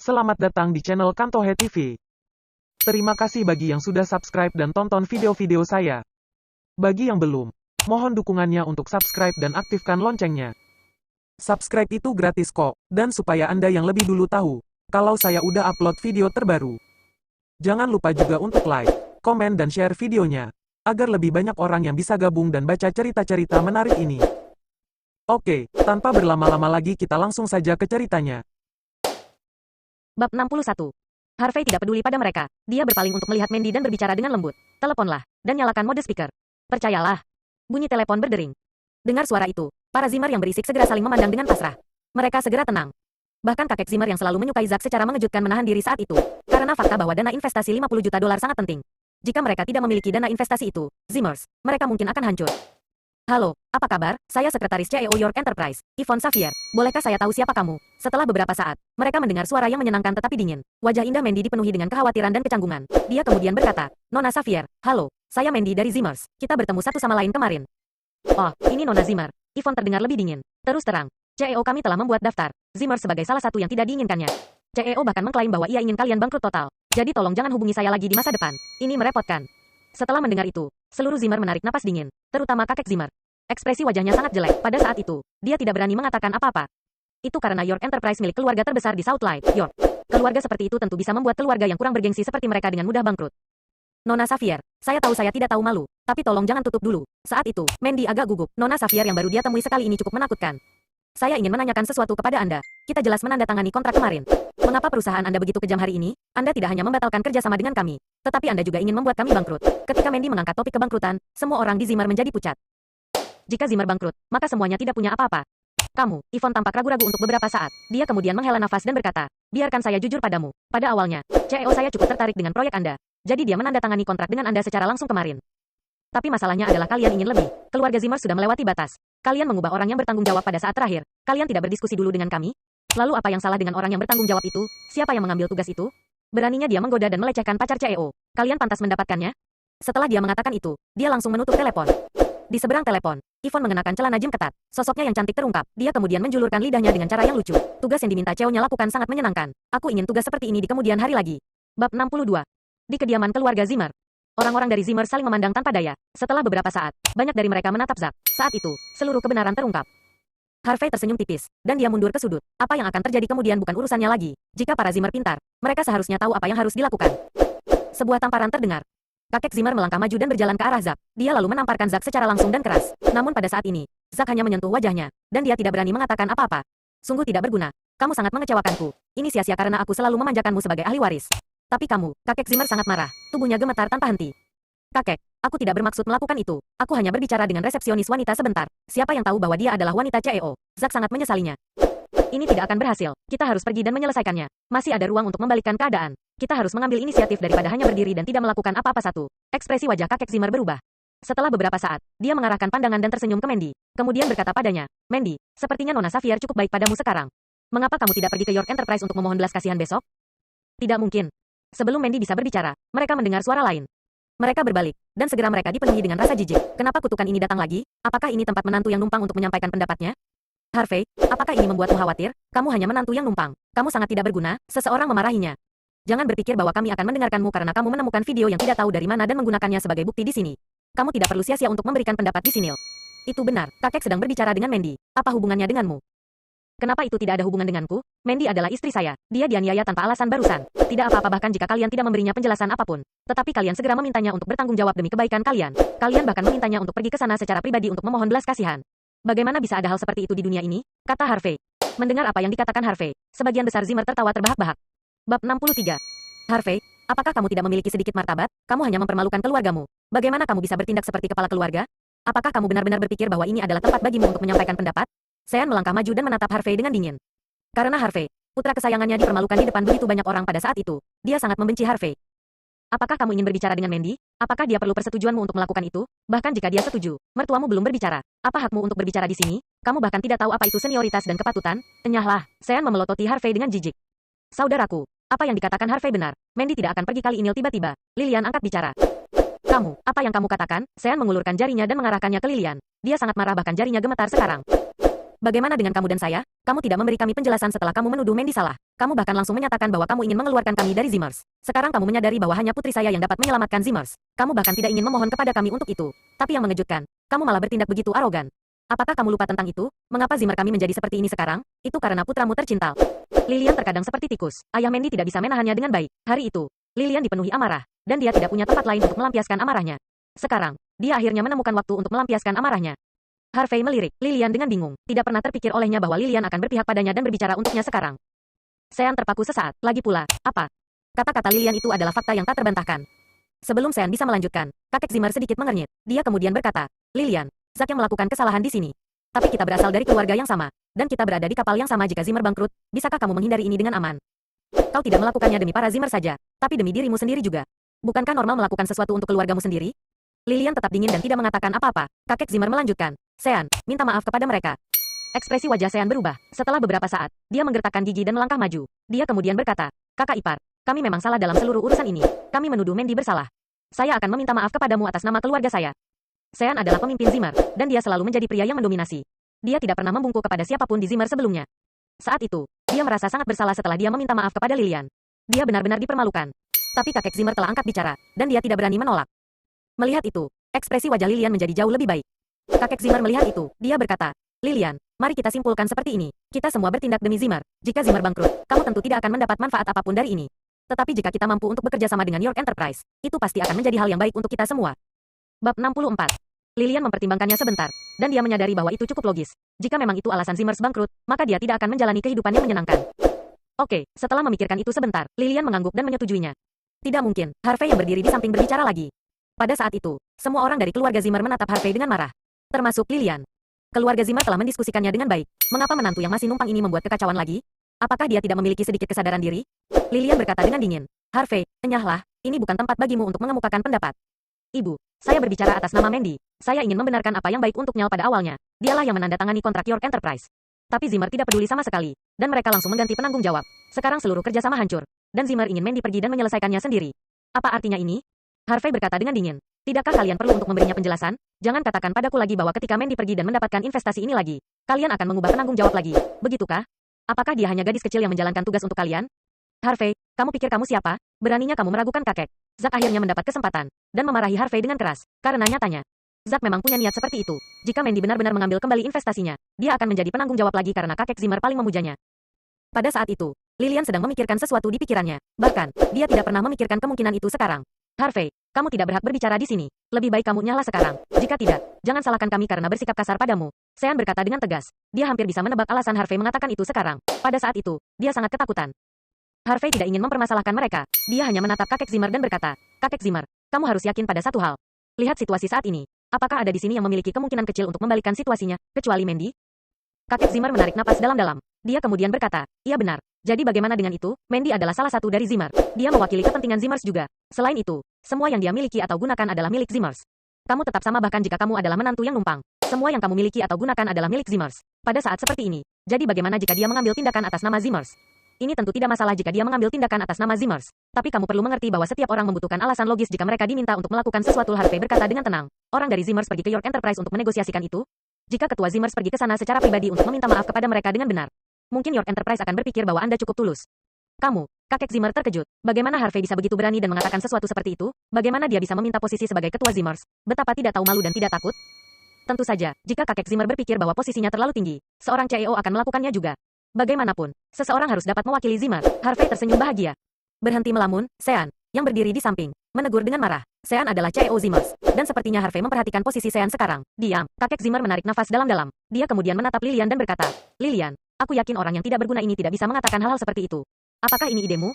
Selamat datang di channel Kantohe TV. Terima kasih bagi yang sudah subscribe dan tonton video-video saya. Bagi yang belum, mohon dukungannya untuk subscribe dan aktifkan loncengnya. Subscribe itu gratis kok, dan supaya Anda yang lebih dulu tahu, kalau saya udah upload video terbaru. Jangan lupa juga untuk like, komen dan share videonya, agar lebih banyak orang yang bisa gabung dan baca cerita-cerita menarik ini. Oke, tanpa berlama-lama lagi kita langsung saja ke ceritanya. Bab 61. Harvey tidak peduli pada mereka. Dia berpaling untuk melihat Mandy dan berbicara dengan lembut. Teleponlah, dan nyalakan mode speaker. Percayalah. Bunyi telepon berdering. Dengar suara itu, para Zimmer yang berisik segera saling memandang dengan pasrah. Mereka segera tenang. Bahkan kakek Zimmer yang selalu menyukai Zack secara mengejutkan menahan diri saat itu, karena fakta bahwa dana investasi $50 juta sangat penting. Jika mereka tidak memiliki dana investasi itu, Zimmers, mereka mungkin akan hancur. Halo, apa kabar? Saya Sekretaris CEO York Enterprise, Yvonne Xavier. Bolehkah saya tahu siapa kamu? Setelah beberapa saat, mereka mendengar suara yang menyenangkan tetapi dingin. Wajah indah Mandy dipenuhi dengan kekhawatiran dan kecanggungan. Dia kemudian berkata, Nona Xavier, halo, saya Mandy dari Zimmers. Kita bertemu satu sama lain kemarin. Oh, ini Nona Zimmer. Yvonne terdengar lebih dingin. Terus terang, CEO kami telah membuat daftar Zimmers sebagai salah satu yang tidak diinginkannya. CEO bahkan mengklaim bahwa ia ingin kalian bangkrut total. Jadi tolong jangan hubungi saya lagi di masa depan. Ini merepotkan. Setelah mendengar itu, seluruh Zimmer menarik napas dingin, terutama kakek Zimmer. Ekspresi wajahnya sangat jelek. Pada saat itu, dia tidak berani mengatakan apa-apa. Itu karena York Enterprise milik keluarga terbesar di Southlight, York. Keluarga seperti itu tentu bisa membuat keluarga yang kurang bergengsi seperti mereka dengan mudah bangkrut. Nona Xavier, saya tahu saya tidak tahu malu, tapi tolong jangan tutup dulu. Saat itu, Mandy agak gugup. Nona Xavier yang baru dia temui sekali ini cukup menakutkan. Saya ingin menanyakan sesuatu kepada Anda. Kita jelas menandatangani kontrak kemarin. Mengapa perusahaan Anda begitu kejam hari ini? Anda tidak hanya membatalkan kerjasama dengan kami, tetapi Anda juga ingin membuat kami bangkrut. Ketika Mandy mengangkat topik kebangkrutan, semua orang di Zimmer menjadi pucat. Jika Zimmer bangkrut, maka semuanya tidak punya apa-apa. Kamu, Yvonne tampak ragu-ragu untuk beberapa saat. Dia kemudian menghela nafas dan berkata, biarkan saya jujur padamu. Pada awalnya, CEO saya cukup tertarik dengan proyek Anda. Jadi dia menandatangani kontrak dengan Anda secara langsung kemarin. Tapi masalahnya adalah kalian ingin lebih. Keluarga Zimmer sudah melewati batas. Kalian mengubah orang yang bertanggung jawab pada saat terakhir. Kalian tidak berdiskusi dulu dengan kami? Lalu apa yang salah dengan orang yang bertanggung jawab itu? Siapa yang mengambil tugas itu? Beraninya dia menggoda dan melecehkan pacar CEO. Kalian pantas mendapatkannya? Setelah dia mengatakan itu, dia langsung menutup telepon. Di seberang telepon, Yvonne mengenakan celana jim ketat. Sosoknya yang cantik terungkap. Dia kemudian menjulurkan lidahnya dengan cara yang lucu. Tugas yang diminta CEO-nya lakukan sangat menyenangkan. Aku ingin tugas seperti ini di kemudian hari lagi. Bab 62. Di kediaman keluarga Zimmer. Orang-orang dari Zimmer saling memandang tanpa daya. Setelah beberapa saat, banyak dari mereka menatap Zack. Saat itu, seluruh kebenaran terungkap. Harvey tersenyum tipis, dan dia mundur ke sudut. Apa yang akan terjadi kemudian bukan urusannya lagi. Jika para Zimmer pintar, mereka seharusnya tahu apa yang harus dilakukan. Sebuah tamparan terdengar. Kakek Zimmer melangkah maju dan berjalan ke arah Zack. Dia lalu menamparkan Zack secara langsung dan keras. Namun pada saat ini, Zack hanya menyentuh wajahnya, dan dia tidak berani mengatakan apa-apa. Sungguh tidak berguna. Kamu sangat mengecewakanku. Ini sia-sia karena aku selalu memanjakanmu sebagai ahli waris. Tapi kamu, kakek Zimmer sangat marah. Tubuhnya gemetar tanpa henti. Kakek, aku tidak bermaksud melakukan itu. Aku hanya berbicara dengan resepsionis wanita sebentar. Siapa yang tahu bahwa dia adalah wanita CEO? Zack sangat menyesalinya. Ini tidak akan berhasil. Kita harus pergi dan menyelesaikannya. Masih ada ruang untuk membalikkan keadaan. Kita harus mengambil inisiatif daripada hanya berdiri dan tidak melakukan apa-apa satu. Ekspresi wajah kakek Zimmer berubah. Setelah beberapa saat, dia mengarahkan pandangan dan tersenyum ke Mandy. Kemudian berkata padanya, Mandy, sepertinya Nona Xavier cukup baik padamu sekarang. Mengapa kamu tidak pergi ke York Enterprise untuk memohon belas kasihan besok? Tidak mungkin. Sebelum Mandy bisa berbicara, mereka mendengar suara lain. Mereka berbalik, dan segera mereka dipenuhi dengan rasa jijik. Kenapa kutukan ini datang lagi? Apakah ini tempat menantu yang numpang untuk menyampaikan pendapatnya? Harvey, apakah ini membuatmu khawatir? Kamu hanya menantu yang numpang. Kamu sangat tidak berguna, seseorang memarahinya. Jangan berpikir bahwa kami akan mendengarkanmu karena kamu menemukan video yang tidak tahu dari mana dan menggunakannya sebagai bukti di sini. Kamu tidak perlu sia-sia untuk memberikan pendapat di sini. Itu benar, kakek sedang berbicara dengan Mandy. Apa hubungannya denganmu? Kenapa itu tidak ada hubungan denganku? Mandy adalah istri saya. Dia dianiaya tanpa alasan barusan. Tidak apa-apa bahkan jika kalian tidak memberinya penjelasan apapun. Tetapi kalian segera memintanya untuk bertanggung jawab demi kebaikan kalian. Kalian bahkan memintanya untuk pergi ke sana secara pribadi untuk memohon belas kasihan. Bagaimana bisa ada hal seperti itu di dunia ini? Kata Harvey. Mendengar apa yang dikatakan Harvey, sebagian besar Zimmer tertawa terbahak-bahak. Bab 63. Harvey, apakah kamu tidak memiliki sedikit martabat? Kamu hanya mempermalukan keluargamu. Bagaimana kamu bisa bertindak seperti kepala keluarga? Apakah kamu benar-benar berpikir bahwa ini adalah tempat bagimu untuk menyampaikan pendapat? Sean melangkah maju dan menatap Harvey dengan dingin. Karena Harvey, putra kesayangannya dipermalukan di depan begitu banyak orang pada saat itu, dia sangat membenci Harvey. Apakah kamu ingin berbicara dengan Mandy? Apakah dia perlu persetujuanmu untuk melakukan itu? Bahkan jika dia setuju, mertuamu belum berbicara. Apa hakmu untuk berbicara di sini? Kamu bahkan tidak tahu apa itu senioritas dan kepatutan? Enyahlah, Sean memelototi Harvey dengan jijik. Saudaraku, apa yang dikatakan Harvey benar. Mandy tidak akan pergi kali ini. Tiba-tiba, Lilian angkat bicara. Kamu, apa yang kamu katakan? Sean mengulurkan jarinya dan mengarahkannya ke Lilian. Dia sangat marah bahkan jarinya gemetar sekarang. Bagaimana dengan kamu dan saya? Kamu tidak memberi kami penjelasan setelah kamu menuduh Mandy salah. Kamu bahkan langsung menyatakan bahwa kamu ingin mengeluarkan kami dari Zimmers. Sekarang kamu menyadari bahwa hanya putri saya yang dapat menyelamatkan Zimmers. Kamu bahkan tidak ingin memohon kepada kami untuk itu. Tapi yang mengejutkan, kamu malah bertindak begitu arogan. Apakah kamu lupa tentang itu? Mengapa Zimmer kami menjadi seperti ini sekarang? Itu karena putramu tercinta. Lilian terkadang seperti tikus. Ayah Mandy tidak bisa menahannya dengan baik. Hari itu, Lilian dipenuhi amarah, dan dia tidak punya tempat lain untuk melampiaskan amarahnya. Sekarang, dia akhirnya menemukan waktu untuk melampiaskan amarahnya. Harvey melirik Lilian dengan bingung. Tidak pernah terpikir olehnya bahwa Lilian akan berpihak padanya dan berbicara untuknya sekarang. Sean terpaku sesaat. Lagi pula, apa? Kata-kata Lilian itu adalah fakta yang tak terbantahkan. Sebelum Sean bisa melanjutkan, kakek Zimmer sedikit mengernyit. Dia kemudian berkata, Lilian, Zack yang melakukan kesalahan di sini. Tapi kita berasal dari keluarga yang sama, dan kita berada di kapal yang sama jika Zimmer bangkrut. Bisakah kamu menghindari ini dengan aman? Kau tidak melakukannya demi para Zimmer saja, tapi demi dirimu sendiri juga. Bukankah normal melakukan sesuatu untuk keluargamu sendiri? Lilian tetap dingin dan tidak mengatakan apa-apa. Kakek Zimmer melanjutkan. Sean, minta maaf kepada mereka. Ekspresi wajah Sean berubah. Setelah beberapa saat, dia menggertakkan gigi dan melangkah maju. Dia kemudian berkata, Kakak ipar, kami memang salah dalam seluruh urusan ini. Kami menuduh Mandy bersalah. Saya akan meminta maaf kepadamu atas nama keluarga saya. Sean adalah pemimpin Zimmer, dan dia selalu menjadi pria yang mendominasi. Dia tidak pernah membungkuk kepada siapapun di Zimmer sebelumnya. Saat itu, dia merasa sangat bersalah setelah dia meminta maaf kepada Lilian. Dia benar-benar dipermalukan. Tapi kakek Zimmer telah angkat bicara, dan dia tidak berani menolak. Melihat itu, ekspresi wajah Lilian menjadi jauh lebih baik. Kakek Zimmer melihat itu, dia berkata, Lilian, mari kita simpulkan seperti ini. Kita semua bertindak demi Zimmer. Jika Zimmer bangkrut, kamu tentu tidak akan mendapat manfaat apapun dari ini. Tetapi jika kita mampu untuk bekerja sama dengan York Enterprise, itu pasti akan menjadi hal yang baik untuk kita semua. Bab 64. Lilian mempertimbangkannya sebentar, dan dia menyadari bahwa itu cukup logis. Jika memang itu alasan Zimmer bangkrut, maka dia tidak akan menjalani kehidupan yang menyenangkan. Oke, setelah memikirkan itu sebentar, Lilian mengangguk dan menyetujuinya. Tidak mungkin, Harvey yang berdiri di samping berbicara lagi. Pada saat itu, semua orang dari keluarga Zimmer menatap Harvey dengan marah. Termasuk Lilian. Keluarga Zimmer telah mendiskusikannya dengan baik. Mengapa menantu yang masih numpang ini membuat kekacauan lagi? Apakah dia tidak memiliki sedikit kesadaran diri? Lilian berkata dengan dingin. Harvey, enyahlah, ini bukan tempat bagimu untuk mengemukakan pendapat. Ibu, saya berbicara atas nama Mandy. Saya ingin membenarkan apa yang baik untuk Nyal pada awalnya. Dialah yang menandatangani kontrak York Enterprise. Tapi Zimmer tidak peduli sama sekali, dan mereka langsung mengganti penanggung jawab. Sekarang seluruh kerjasama hancur, dan Zimmer ingin Mandy pergi dan menyelesaikannya sendiri. Apa artinya ini? Harvey berkata dengan dingin. Tidakkah kalian perlu untuk memberinya penjelasan? Jangan katakan padaku lagi bahwa ketika Mandy pergi dan mendapatkan investasi ini lagi, kalian akan mengubah penanggung jawab lagi. Begitukah? Apakah dia hanya gadis kecil yang menjalankan tugas untuk kalian? Harvey, kamu pikir kamu siapa? Beraninya kamu meragukan kakek. Zack akhirnya mendapat kesempatan, dan memarahi Harvey dengan keras, karena nyatanya, Zack memang punya niat seperti itu. Jika Mandy benar-benar mengambil kembali investasinya, dia akan menjadi penanggung jawab lagi karena kakek Zimmer paling memujanya. Pada saat itu, Lilian sedang memikirkan sesuatu di pikirannya. Bahkan, dia tidak pernah memikirkan kemungkinan itu sekarang. Harvey, kamu tidak berhak berbicara di sini. Lebih baik kamu nyala sekarang. Jika tidak, jangan salahkan kami karena bersikap kasar padamu. Sean berkata dengan tegas. Dia hampir bisa menebak alasan Harvey mengatakan itu sekarang. Pada saat itu, dia sangat ketakutan. Harvey tidak ingin mempermasalahkan mereka. Dia hanya menatap kakek Zimmer dan berkata, Kakek Zimmer, kamu harus yakin pada satu hal. Lihat situasi saat ini. Apakah ada di sini yang memiliki kemungkinan kecil untuk membalikan situasinya, kecuali Mandy? Kakek Zimmer menarik napas dalam-dalam. Dia kemudian berkata, iya benar. Jadi bagaimana dengan itu? Mandy adalah salah satu dari Zimmer. Dia mewakili kepentingan Zimmers juga. Selain itu, semua yang dia miliki atau gunakan adalah milik Zimmers. Kamu tetap sama bahkan jika kamu adalah menantu yang numpang. Semua yang kamu miliki atau gunakan adalah milik Zimmers. Pada saat seperti ini, jadi bagaimana jika dia mengambil tindakan atas nama Zimmers? Ini tentu tidak masalah jika dia mengambil tindakan atas nama Zimmers. Tapi kamu perlu mengerti bahwa setiap orang membutuhkan alasan logis jika mereka diminta untuk melakukan sesuatu. Harvey berkata dengan tenang. Orang dari Zimmers pergi ke York Enterprise untuk menegosiasikan itu? Jika ketua Zimmers pergi ke sana secara pribadi untuk meminta maaf kepada mereka dengan benar, mungkin York Enterprise akan berpikir bahwa Anda cukup tulus. Kamu, kakek Zimmer terkejut. Bagaimana Harvey bisa begitu berani dan mengatakan sesuatu seperti itu? Bagaimana dia bisa meminta posisi sebagai ketua Zimmers? Betapa tidak tahu malu dan tidak takut? Tentu saja, jika kakek Zimmer berpikir bahwa posisinya terlalu tinggi, seorang CEO akan melakukannya juga. Bagaimanapun, seseorang harus dapat mewakili Zimmer. Harvey tersenyum bahagia. Berhenti melamun, Sean, yang berdiri di samping, menegur dengan marah. Sean adalah CEO Zimmers, dan sepertinya Harvey memperhatikan posisi Sean sekarang. Diam, kakek Zimmer menarik nafas dalam-dalam. Dia kemudian menatap Lilian dan berkata, Lilian, aku yakin orang yang tidak berguna ini tidak bisa mengatakan hal-hal seperti itu. Apakah ini idemu?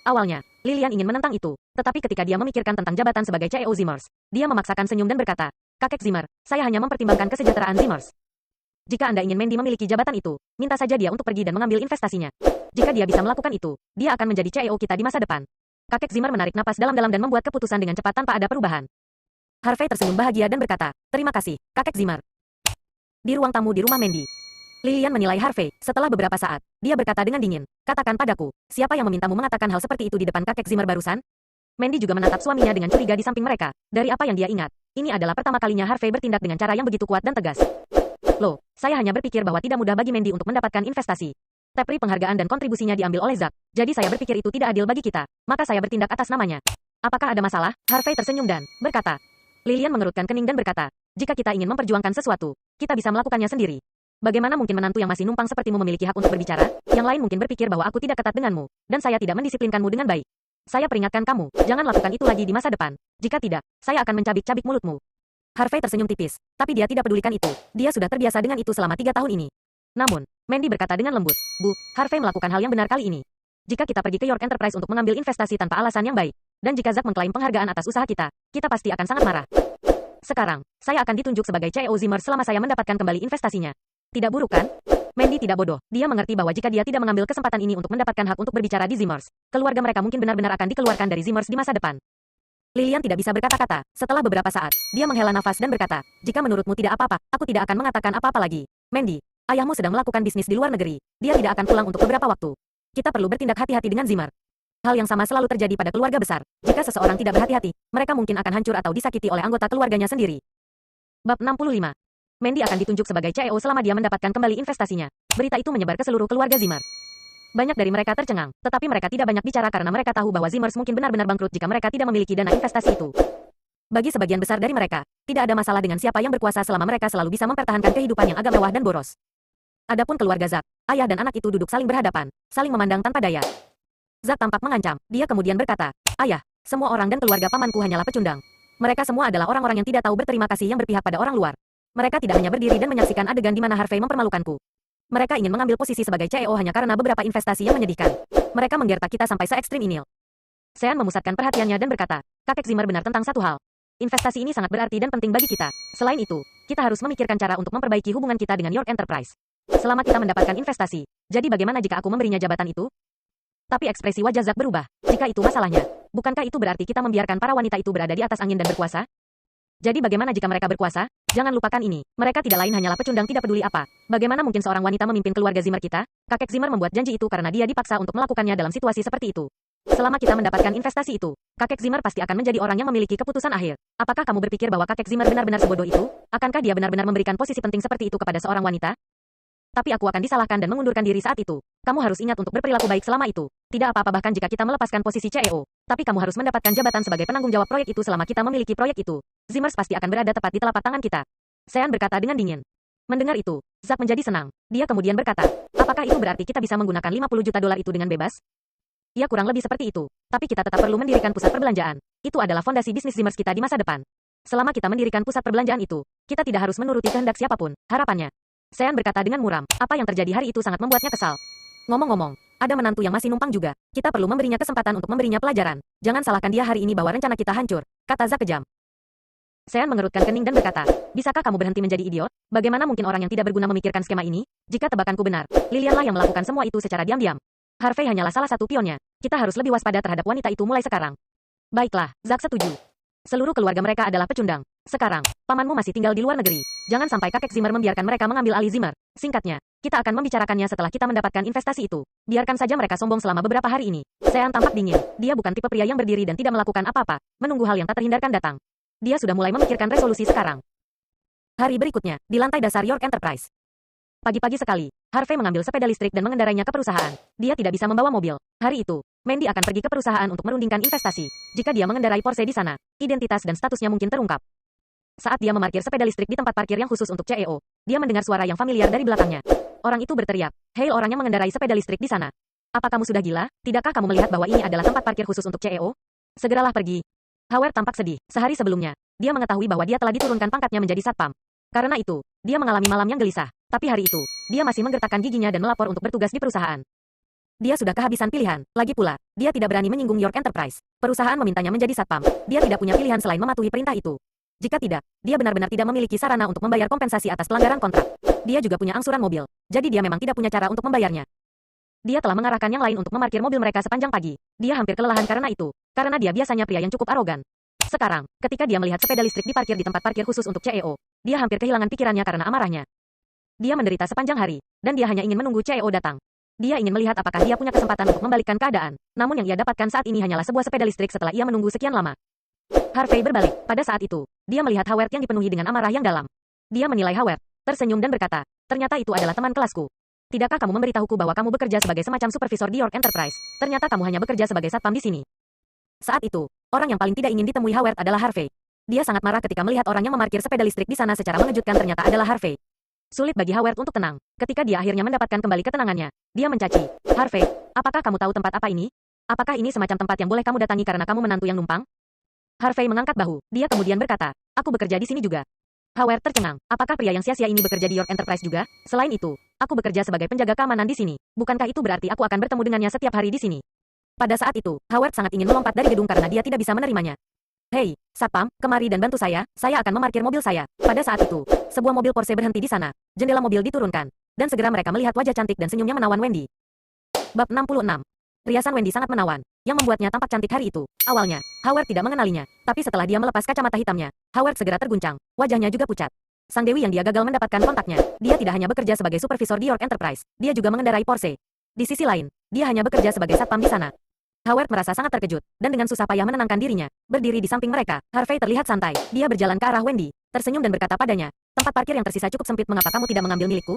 Awalnya, Lilian ingin menentang itu, tetapi ketika dia memikirkan tentang jabatan sebagai CEO Zimmers, dia memaksakan senyum dan berkata, Kakek Zimmer, saya hanya mempertimbangkan kesejahteraan Zimmers. Jika Anda ingin Mandy memiliki jabatan itu, minta saja dia untuk pergi dan mengambil investasinya. Jika dia bisa melakukan itu, dia akan menjadi CEO kita di masa depan. Kakek Zimmer menarik napas dalam-dalam dan membuat keputusan dengan cepat tanpa ada perubahan. Harvey tersenyum bahagia dan berkata, terima kasih, Kakek Zimmer. Di ruang tamu di rumah Mandy, Lilian menilai Harvey. Setelah beberapa saat, dia berkata dengan dingin, katakan padaku, siapa yang memintamu mengatakan hal seperti itu di depan kakek Zimmer barusan? Mandy juga menatap suaminya dengan curiga di samping mereka. Dari apa yang dia ingat, ini adalah pertama kalinya Harvey bertindak dengan cara yang begitu kuat dan tegas. Loh, saya hanya berpikir bahwa tidak mudah bagi Mandy untuk mendapatkan investasi. Tapi penghargaan dan kontribusinya diambil oleh Zack. Jadi saya berpikir itu tidak adil bagi kita. Maka saya bertindak atas namanya. Apakah ada masalah? Harvey tersenyum dan berkata. Lilian mengerutkan kening dan berkata, jika kita ingin memperjuangkan sesuatu, kita bisa melakukannya sendiri. Bagaimana mungkin menantu yang masih numpang sepertimu memiliki hak untuk berbicara? Yang lain mungkin berpikir bahwa aku tidak ketat denganmu, dan saya tidak mendisiplinkanmu dengan baik. Saya peringatkan kamu, jangan lakukan itu lagi di masa depan. Jika tidak, saya akan mencabik-cabik mulutmu. Harvey tersenyum tipis, tapi dia tidak pedulikan itu. Dia sudah terbiasa dengan itu selama 3 tahun ini. Namun, Mandy berkata dengan lembut, Bu, Harvey melakukan hal yang benar kali ini. Jika kita pergi ke York Enterprise untuk mengambil investasi tanpa alasan yang baik, dan jika Zack mengklaim penghargaan atas usaha kita, kita pasti akan sangat marah. Sekarang, saya akan ditunjuk sebagai CEO Zimmer selama saya mendapatkan kembali investasinya. Tidak buruk kan? Mandy tidak bodoh. Dia mengerti bahwa jika dia tidak mengambil kesempatan ini untuk mendapatkan hak untuk berbicara di Zimmers, keluarga mereka mungkin benar-benar akan dikeluarkan dari Zimmers di masa depan. Lilian tidak bisa berkata-kata. Setelah beberapa saat, dia menghela nafas dan berkata, jika menurutmu tidak apa-apa, aku tidak akan mengatakan apa-apa lagi. Mandy, ayahmu sedang melakukan bisnis di luar negeri. Dia tidak akan pulang untuk beberapa waktu. Kita perlu bertindak hati-hati dengan Zimmer. Hal yang sama selalu terjadi pada keluarga besar. Jika seseorang tidak berhati-hati, mereka mungkin akan hancur atau disakiti oleh anggota keluarganya sendiri. Bab 65. Mandy akan ditunjuk sebagai CEO selama dia mendapatkan kembali investasinya. Berita itu menyebar ke seluruh keluarga Zimmer. Banyak dari mereka tercengang, tetapi mereka tidak banyak bicara karena mereka tahu bahwa Zimmers mungkin benar-benar bangkrut jika mereka tidak memiliki dana investasi itu. Bagi sebagian besar dari mereka, tidak ada masalah dengan siapa yang berkuasa selama mereka selalu bisa mempertahankan kehidupan yang agak mewah dan boros. Adapun keluarga Zack, ayah dan anak itu duduk saling berhadapan, saling memandang tanpa daya. Zack tampak mengancam. Dia kemudian berkata, Ayah, semua orang dan keluarga pamanku hanyalah pecundang. Mereka semua adalah orang-orang yang tidak tahu berterima kasih yang berpihak pada orang luar. Mereka tidak hanya berdiri dan menyaksikan adegan di mana Harvey mempermalukanku. Mereka ingin mengambil posisi sebagai CEO hanya karena beberapa investasi yang menyedihkan. Mereka menggertak kita sampai se-ekstrim ini. Sean memusatkan perhatiannya dan berkata, kakek Zimmer benar tentang satu hal. Investasi ini sangat berarti dan penting bagi kita. Selain itu, kita harus memikirkan cara untuk memperbaiki hubungan kita dengan York Enterprise. Selama kita mendapatkan investasi, jadi bagaimana jika aku memberinya jabatan itu? Tapi ekspresi wajah Zack berubah. Jika itu masalahnya, bukankah itu berarti kita membiarkan para wanita itu berada di atas angin dan berkuasa? Jadi bagaimana jika mereka berkuasa? Jangan lupakan ini. Mereka tidak lain hanyalah pecundang tidak peduli apa. Bagaimana mungkin seorang wanita memimpin keluarga Zimmer kita? Kakek Zimmer membuat janji itu karena dia dipaksa untuk melakukannya dalam situasi seperti itu. Selama kita mendapatkan investasi itu, kakek Zimmer pasti akan menjadi orang yang memiliki keputusan akhir. Apakah kamu berpikir bahwa kakek Zimmer benar-benar sebodoh itu? Akankah dia benar-benar memberikan posisi penting seperti itu kepada seorang wanita? Tapi aku akan disalahkan dan mengundurkan diri saat itu. Kamu harus ingat untuk berperilaku baik selama itu. Tidak apa-apa bahkan jika kita melepaskan posisi CEO. Tapi kamu harus mendapatkan jabatan sebagai penanggung jawab proyek itu selama kita memiliki proyek itu. Zimmers pasti akan berada tepat di telapak tangan kita. Sean berkata dengan dingin. Mendengar itu, Zack menjadi senang. Dia kemudian berkata, apakah itu berarti kita bisa menggunakan 50 juta dolar itu dengan bebas? Ya kurang lebih seperti itu. Tapi kita tetap perlu mendirikan pusat perbelanjaan. Itu adalah fondasi bisnis Zimmers kita di masa depan. Selama kita mendirikan pusat perbelanjaan itu, kita tidak harus menuruti kehendak siapapun, harapannya. Sean berkata dengan muram, apa yang terjadi hari itu sangat membuatnya kesal. Ngomong-ngomong, ada menantu yang masih numpang juga. Kita perlu memberinya kesempatan untuk memberinya pelajaran. Jangan salahkan dia hari ini bahwa rencana kita hancur, kata Zack kejam. Sean mengerutkan kening dan berkata, bisakah kamu berhenti menjadi idiot? Bagaimana mungkin orang yang tidak berguna memikirkan skema ini? Jika tebakanku benar, Lilianlah yang melakukan semua itu secara diam-diam. Harvey hanyalah salah satu pionnya. Kita harus lebih waspada terhadap wanita itu mulai sekarang. Baiklah, Zack setuju. Seluruh keluarga mereka adalah pecundang. Sekarang, pamanmu masih tinggal di luar negeri. Jangan sampai kakek Zimmer membiarkan mereka mengambil alih Zimmer. Singkatnya, kita akan membicarakannya setelah kita mendapatkan investasi itu. Biarkan saja mereka sombong selama beberapa hari ini. Sean tampak dingin. Dia bukan tipe pria yang berdiri dan tidak melakukan apa-apa. Menunggu hal yang tak terhindarkan datang. Dia sudah mulai memikirkan resolusi sekarang. Hari berikutnya, di lantai dasar York Enterprise. Pagi-pagi sekali, Harvey mengambil sepeda listrik dan mengendarainya ke perusahaan. Dia tidak bisa membawa mobil. Hari itu, Mandy akan pergi ke perusahaan untuk merundingkan investasi. Jika dia mengendarai Porsche di sana, identitas dan statusnya mungkin terungkap. Saat dia memarkir sepeda listrik di tempat parkir yang khusus untuk CEO, dia mendengar suara yang familiar dari belakangnya. Orang itu berteriak, "Hei orang yang mengendarai sepeda listrik di sana. Apa kamu sudah gila? Tidakkah kamu melihat bahwa ini adalah tempat parkir khusus untuk CEO? Segeralah pergi." Howard tampak sedih. Sehari sebelumnya, dia mengetahui bahwa dia telah diturunkan pangkatnya menjadi satpam. Karena itu, dia mengalami malam yang gelisah. Tapi hari itu, dia masih menggertakkan giginya dan melapor untuk bertugas di perusahaan. Dia sudah kehabisan pilihan. Lagi pula, dia tidak berani menyinggung York Enterprise. Perusahaan memintanya menjadi satpam. Dia tidak punya pilihan selain mematuhi perintah itu. Jika tidak, dia benar-benar tidak memiliki sarana untuk membayar kompensasi atas pelanggaran kontrak. Dia juga punya angsuran mobil. Jadi dia memang tidak punya cara untuk membayarnya. Dia telah mengarahkan yang lain untuk memarkir mobil mereka sepanjang pagi. Dia hampir kelelahan karena itu. Karena dia biasanya pria yang cukup arogan. Sekarang, ketika dia melihat sepeda listrik diparkir di tempat parkir khusus untuk CEO, dia hampir kehilangan pikirannya karena amarahnya. Dia menderita sepanjang hari, dan dia hanya ingin menunggu CEO datang. Dia ingin melihat apakah dia punya kesempatan untuk membalikkan keadaan. Namun yang ia dapatkan saat ini hanyalah sebuah sepeda listrik setelah ia menunggu sekian lama. Harvey berbalik. Pada saat itu, dia melihat Howard yang dipenuhi dengan amarah yang dalam. Dia menilai Howard. tersenyum dan berkata, ternyata itu adalah teman kelasku. Tidakkah kamu memberitahuku bahwa kamu bekerja sebagai semacam supervisor di York Enterprise? Ternyata kamu hanya bekerja sebagai satpam di sini. Saat itu, orang yang paling tidak ingin ditemui Howard adalah Harvey. Dia sangat marah ketika melihat orang yang memarkir sepeda listrik di sana secara mengejutkan ternyata adalah Harvey. Sulit bagi Howard untuk tenang. Ketika dia akhirnya mendapatkan kembali ketenangannya, dia mencaci, Harvey, apakah kamu tahu tempat apa ini? Apakah ini semacam tempat yang boleh kamu datangi karena kamu menantu yang numpang? Harvey mengangkat bahu. Dia kemudian berkata, aku bekerja di sini juga. Howard tercengang. Apakah pria yang sia-sia ini bekerja di York Enterprise juga? Selain itu, aku bekerja sebagai penjaga keamanan di sini. Bukankah itu berarti aku akan bertemu dengannya setiap hari di sini? Pada saat itu, Howard sangat ingin melompat dari gedung karena dia tidak bisa menerimanya. Hei, satpam, kemari dan bantu saya akan memarkir mobil saya. Pada saat itu, sebuah mobil Porsche berhenti di sana. Jendela mobil diturunkan. Dan segera mereka melihat wajah cantik dan senyumnya menawan Wendy. Bab 66. Riasan Wendy sangat menawan, yang membuatnya tampak cantik hari itu. Awalnya, Howard tidak mengenalinya, tapi setelah dia melepas kacamata hitamnya, Howard segera terguncang. Wajahnya juga pucat. Sang dewi yang dia gagal mendapatkan kontaknya, dia tidak hanya bekerja sebagai supervisor di York Enterprise, dia juga mengendarai Porsche. Di sisi lain, dia hanya bekerja sebagai satpam di sana. Howard merasa sangat terkejut, dan dengan susah payah menenangkan dirinya, berdiri di samping mereka, Harvey terlihat santai. Dia berjalan ke arah Wendy, tersenyum dan berkata padanya, tempat parkir yang tersisa cukup sempit, mengapa kamu tidak mengambil milikku?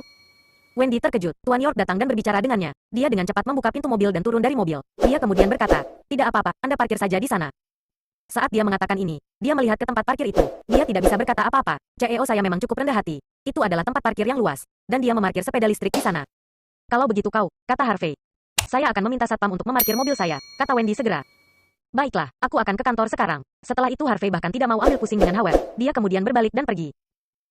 Wendy terkejut. Tuan York datang dan berbicara dengannya. Dia dengan cepat membuka pintu mobil dan turun dari mobil. Dia kemudian berkata, tidak apa-apa, Anda parkir saja di sana. Saat dia mengatakan ini, dia melihat ke tempat parkir itu. Dia tidak bisa berkata apa-apa. CEO saya memang cukup rendah hati. Itu adalah tempat parkir yang luas. Dan dia memarkir sepeda listrik di sana. Kalau begitu kata Harvey. Saya akan meminta satpam untuk memarkir mobil saya, kata Wendy segera. Baiklah, aku akan ke kantor sekarang. Setelah itu Harvey bahkan tidak mau ambil pusing dengan Howard. Dia kemudian berbalik dan pergi.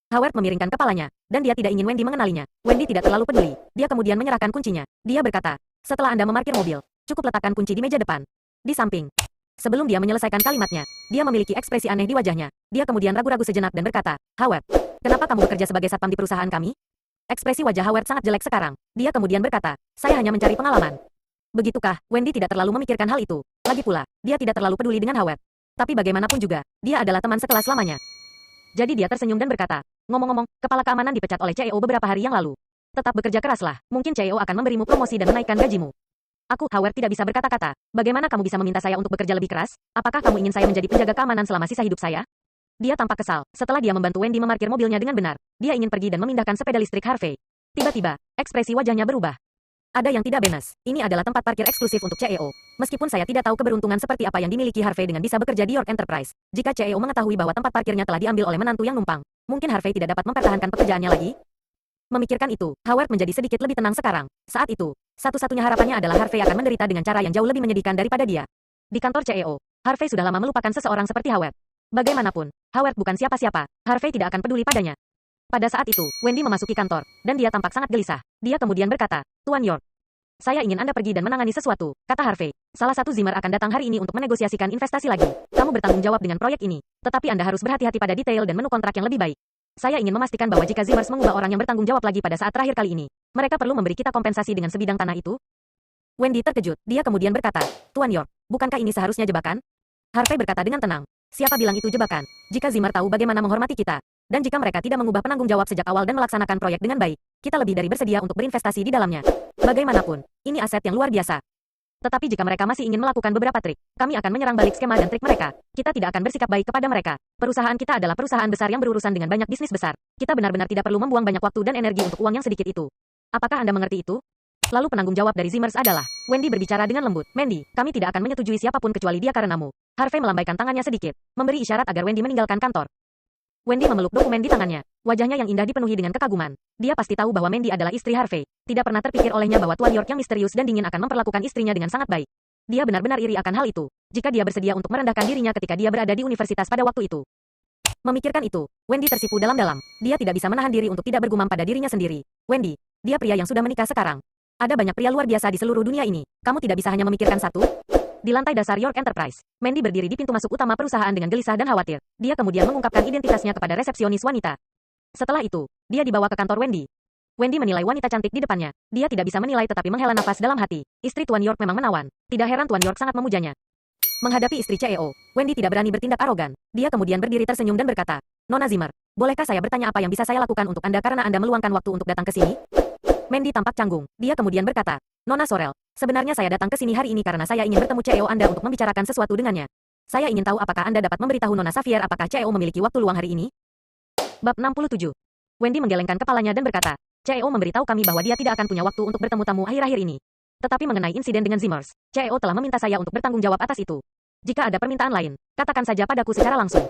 Howard memiringkan kepalanya, dan dia tidak ingin Wendy mengenalinya. Wendy tidak terlalu peduli. Dia kemudian menyerahkan kuncinya. Dia berkata, setelah Anda memarkir mobil, cukup letakkan kunci di meja depan. Di samping. Sebelum dia menyelesaikan kalimatnya, dia memiliki ekspresi aneh di wajahnya. Dia kemudian ragu-ragu sejenak dan berkata, Howard, kenapa kamu bekerja sebagai satpam di perusahaan kami? Ekspresi wajah Howard sangat jelek sekarang. Dia kemudian berkata, saya hanya mencari pengalaman. Begitukah? Wendy tidak terlalu memikirkan hal itu. Lagi pula, dia tidak terlalu peduli dengan Howard. Tapi bagaimanapun juga, dia adalah teman sekelas lamanya. Jadi dia tersenyum dan berkata, ngomong-ngomong, kepala keamanan dipecat oleh CEO beberapa hari yang lalu. Tetap bekerja keraslah, mungkin CEO akan memberimu promosi dan menaikkan gajimu. Aku, Howard tidak bisa berkata-kata. Bagaimana kamu bisa meminta saya untuk bekerja lebih keras? Apakah kamu ingin saya menjadi penjaga keamanan selama sisa hidup saya? Dia tampak kesal, setelah dia membantu Wendy memarkir mobilnya dengan benar. Dia ingin pergi dan memindahkan sepeda listrik Harvey. Tiba-tiba, ekspresi wajahnya berubah. Ada yang tidak beres. Ini adalah tempat parkir eksklusif untuk CEO. Meskipun saya tidak tahu keberuntungan seperti apa yang dimiliki Harvey dengan bisa bekerja di York Enterprise. Jika CEO mengetahui bahwa tempat parkirnya telah diambil oleh menantu yang numpang, mungkin Harvey tidak dapat mempertahankan pekerjaannya lagi. Memikirkan itu, Howard menjadi sedikit lebih tenang sekarang. Saat itu, satu-satunya harapannya adalah Harvey akan menderita dengan cara yang jauh lebih menyedihkan daripada dia. Di kantor CEO, Harvey sudah lama melupakan seseorang seperti Howard. Bagaimanapun, Howard bukan siapa-siapa. Harvey tidak akan peduli padanya. Pada saat itu, Wendy memasuki kantor, dan dia tampak sangat gelisah. Dia kemudian berkata, Tuan York, saya ingin Anda pergi dan menangani sesuatu, kata Harvey. Salah satu Zimmer akan datang hari ini untuk menegosiasikan investasi lagi. Kamu bertanggung jawab dengan proyek ini, tetapi Anda harus berhati-hati pada detail dan menu kontrak yang lebih baik. Saya ingin memastikan bahwa jika Zimmers mengubah orang yang bertanggung jawab lagi pada saat terakhir kali ini, mereka perlu memberi kita kompensasi dengan sebidang tanah itu. Wendy terkejut. Dia kemudian berkata, Tuan York, bukankah ini seharusnya jebakan? Harvey berkata dengan tenang, siapa bilang itu jebakan? Jika Zimmer tahu bagaimana menghormati kita, dan jika mereka tidak mengubah penanggung jawab sejak awal dan melaksanakan proyek dengan baik, kita lebih dari bersedia untuk berinvestasi di dalamnya. Bagaimanapun, ini aset yang luar biasa. Tetapi jika mereka masih ingin melakukan beberapa trik, kami akan menyerang balik skema dan trik mereka. Kita tidak akan bersikap baik kepada mereka. Perusahaan kita adalah perusahaan besar yang berurusan dengan banyak bisnis besar. Kita benar-benar tidak perlu membuang banyak waktu dan energi untuk uang yang sedikit itu. Apakah Anda mengerti itu? Lalu penanggung jawab dari Zimmers adalah, Wendy berbicara dengan lembut, Mandy, kami tidak akan menyetujui siapapun kecuali dia karenamu. Harvey melambaikan tangannya sedikit, memberi isyarat agar Wendy meninggalkan kantor. Wendy memeluk dokumen di tangannya. Wajahnya yang indah dipenuhi dengan kekaguman. Dia pasti tahu bahwa Mandy adalah istri Harvey. Tidak pernah terpikir olehnya bahwa Tuan York yang misterius dan dingin akan memperlakukan istrinya dengan sangat baik. Dia benar-benar iri akan hal itu. Jika dia bersedia untuk merendahkan dirinya ketika dia berada di universitas pada waktu itu. Memikirkan itu, Wendy tersipu dalam-dalam. Dia tidak bisa menahan diri untuk tidak bergumam pada dirinya sendiri. Wendy, dia pria yang sudah menikah sekarang. Ada banyak pria luar biasa di seluruh dunia ini. Kamu tidak bisa hanya memikirkan satu? Di lantai dasar York Enterprise, Mandy berdiri di pintu masuk utama perusahaan dengan gelisah dan khawatir. Dia kemudian mengungkapkan identitasnya kepada resepsionis wanita. Setelah itu, dia dibawa ke kantor Wendy. Wendy menilai wanita cantik di depannya. Dia tidak bisa menilai tetapi menghela nafas dalam hati. Istri Tuan York memang menawan. Tidak heran Tuan York sangat memujanya. Menghadapi istri CEO, Wendy tidak berani bertindak arogan. Dia kemudian berdiri tersenyum dan berkata, Nona Zimmer, bolehkah saya bertanya apa yang bisa saya lakukan untuk Anda karena Anda meluangkan waktu untuk datang ke sini? Mandy tampak canggung. Dia kemudian berkata, Nona Sorel, sebenarnya saya datang ke sini hari ini karena saya ingin bertemu CEO Anda untuk membicarakan sesuatu dengannya. Saya ingin tahu apakah Anda dapat memberitahu Nona Xavier apakah CEO memiliki waktu luang hari ini? Bab 67. Wendy menggelengkan kepalanya dan berkata, CEO memberitahu kami bahwa dia tidak akan punya waktu untuk bertemu tamu akhir-akhir ini. Tetapi mengenai insiden dengan Zimmers, CEO telah meminta saya untuk bertanggung jawab atas itu. Jika ada permintaan lain, katakan saja padaku secara langsung.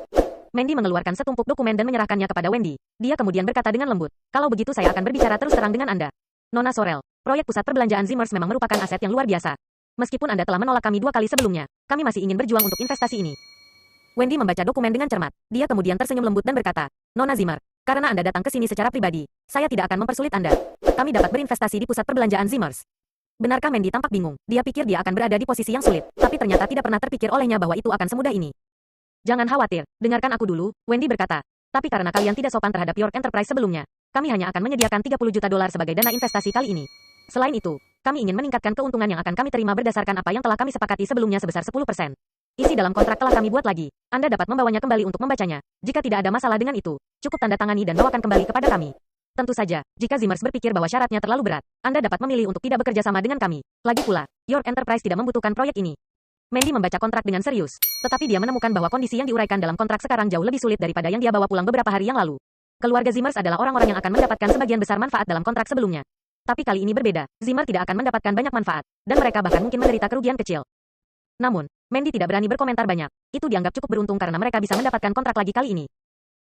Mandy mengeluarkan setumpuk dokumen dan menyerahkannya kepada Wendy. Dia kemudian berkata dengan lembut, kalau begitu saya akan berbicara terus terang dengan Anda. Nona Sorel, proyek pusat perbelanjaan Zimmers memang merupakan aset yang luar biasa. Meskipun Anda telah menolak kami 2 kali sebelumnya, kami masih ingin berjuang untuk investasi ini. Wendy membaca dokumen dengan cermat. Dia kemudian tersenyum lembut dan berkata, Nona Zimmer, karena Anda datang ke sini secara pribadi, saya tidak akan mempersulit Anda. Kami dapat berinvestasi di pusat perbelanjaan Zimmers. Benarkah Mandy tampak bingung? Dia pikir dia akan berada di posisi yang sulit, tapi ternyata tidak pernah terpikir olehnya bahwa itu akan semudah ini. Jangan khawatir, dengarkan aku dulu, Wendy berkata. Tapi karena kalian tidak sopan terhadap York Enterprise sebelumnya, kami hanya akan menyediakan 30 juta dolar sebagai dana investasi kali ini. Selain itu, kami ingin meningkatkan keuntungan yang akan kami terima berdasarkan apa yang telah kami sepakati sebelumnya sebesar 10%. Isi dalam kontrak telah kami buat lagi. Anda dapat membawanya kembali untuk membacanya. Jika tidak ada masalah dengan itu, cukup tanda tangani dan bawakan kembali kepada kami. Tentu saja, jika Zimmers berpikir bahwa syaratnya terlalu berat, Anda dapat memilih untuk tidak bekerja sama dengan kami. Lagi pula, York Enterprise tidak membutuhkan proyek ini. Mandy membaca kontrak dengan serius, tetapi dia menemukan bahwa kondisi yang diuraikan dalam kontrak sekarang jauh lebih sulit daripada yang dia bawa pulang beberapa hari yang lalu. Keluarga Zimmers adalah orang-orang yang akan mendapatkan sebagian besar manfaat dalam kontrak sebelumnya. Tapi kali ini berbeda, Zimmer tidak akan mendapatkan banyak manfaat, dan mereka bahkan mungkin menderita kerugian kecil. Namun, Mandy tidak berani berkomentar banyak. Itu dianggap cukup beruntung karena mereka bisa mendapatkan kontrak lagi kali ini.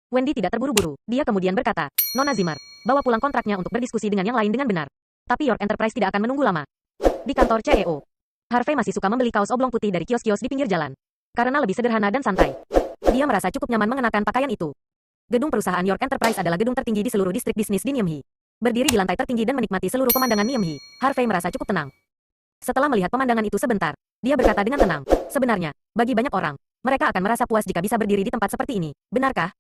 Wendy tidak terburu-buru. Dia kemudian berkata, Nona Zimmer, bawa pulang kontraknya untuk berdiskusi dengan yang lain dengan benar. Tapi York Enterprise tidak akan menunggu lama. Di kantor CEO, Harvey masih suka membeli kaos oblong putih dari kios-kios di pinggir jalan. Karena lebih sederhana dan santai. Dia merasa cukup nyaman mengenakan pakaian itu. Gedung perusahaan York Enterprise adalah gedung tertinggi di seluruh distrik bisnis di Niamey. Berdiri di lantai tertinggi dan menikmati seluruh pemandangan Niamey, Harvey merasa cukup tenang. Setelah melihat pemandangan itu sebentar, dia berkata dengan tenang, sebenarnya, bagi banyak orang, mereka akan merasa puas jika bisa berdiri di tempat seperti ini, benarkah?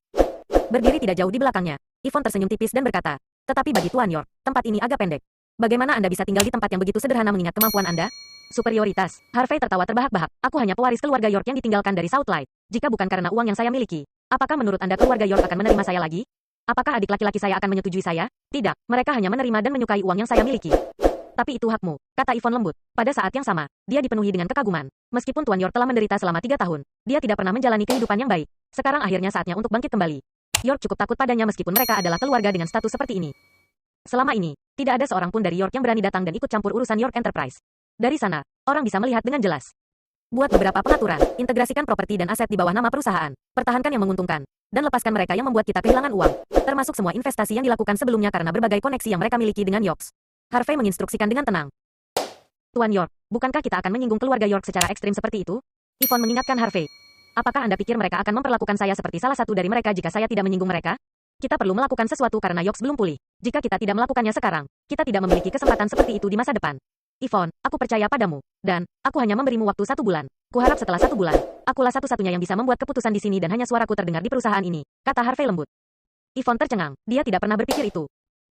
Berdiri tidak jauh di belakangnya, Yvonne tersenyum tipis dan berkata, tetapi bagi Tuan York, tempat ini agak pendek. Bagaimana Anda bisa tinggal di tempat yang begitu sederhana mengingat kemampuan Anda? Superioritas, Harvey tertawa terbahak-bahak, aku hanya pewaris keluarga York yang ditinggalkan dari Southlight. Jika bukan karena uang yang saya miliki, apakah menurut Anda keluarga York akan menerima saya lagi? Apakah adik laki-laki saya akan menyetujui saya? Tidak, mereka hanya menerima dan menyukai uang yang saya miliki. Tapi itu hakmu, kata Yvonne lembut. Pada saat yang sama, dia dipenuhi dengan kekaguman. Meskipun Tuan York telah menderita selama 3 tahun, dia tidak pernah menjalani kehidupan yang baik. Sekarang akhirnya saatnya untuk bangkit kembali. York cukup takut padanya meskipun mereka adalah keluarga dengan status seperti ini. Selama ini, tidak ada seorang pun dari York yang berani datang dan ikut campur urusan York Enterprise. Dari sana, orang bisa melihat dengan jelas. Buat beberapa pengaturan, integrasikan properti dan aset di bawah nama perusahaan, pertahankan yang menguntungkan, dan lepaskan mereka yang membuat kita kehilangan uang, termasuk semua investasi yang dilakukan sebelumnya karena berbagai koneksi yang mereka miliki dengan Yorks. Harvey menginstruksikan dengan tenang. Tuan York, bukankah kita akan menyinggung keluarga York secara ekstrim seperti itu? Yvonne mengingatkan Harvey. Apakah Anda pikir mereka akan memperlakukan saya seperti salah satu dari mereka jika saya tidak menyinggung mereka? Kita perlu melakukan sesuatu karena Yorks belum pulih. Jika kita tidak melakukannya sekarang, kita tidak memiliki kesempatan seperti itu di masa depan. Yvonne, aku percaya padamu. Dan, aku hanya memberimu waktu 1 bulan. Kuharap setelah 1 bulan, akulah satu-satunya yang bisa membuat keputusan di sini dan hanya suaraku terdengar di perusahaan ini, kata Harvey lembut. Yvonne tercengang. Dia tidak pernah berpikir itu.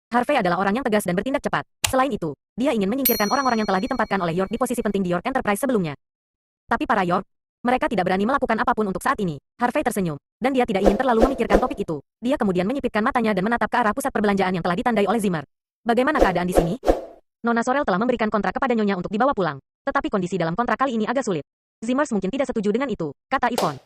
Harvey adalah orang yang tegas dan bertindak cepat. Selain itu, dia ingin menyingkirkan orang-orang yang telah ditempatkan oleh York di posisi penting di York Enterprise sebelumnya. Tapi para York, mereka tidak berani melakukan apapun untuk saat ini. Harvey tersenyum, dan dia tidak ingin terlalu memikirkan topik itu. Dia kemudian menyipitkan matanya dan menatap ke arah pusat perbelanjaan yang telah ditandai oleh Zimmer. Bagaimana keadaan di sini? Nona Sorel telah memberikan kontrak kepada Nyonya untuk dibawa pulang. Tetapi kondisi dalam kontrak kali ini agak sulit. Zimmers mungkin tidak setuju dengan itu, kata Yvonne.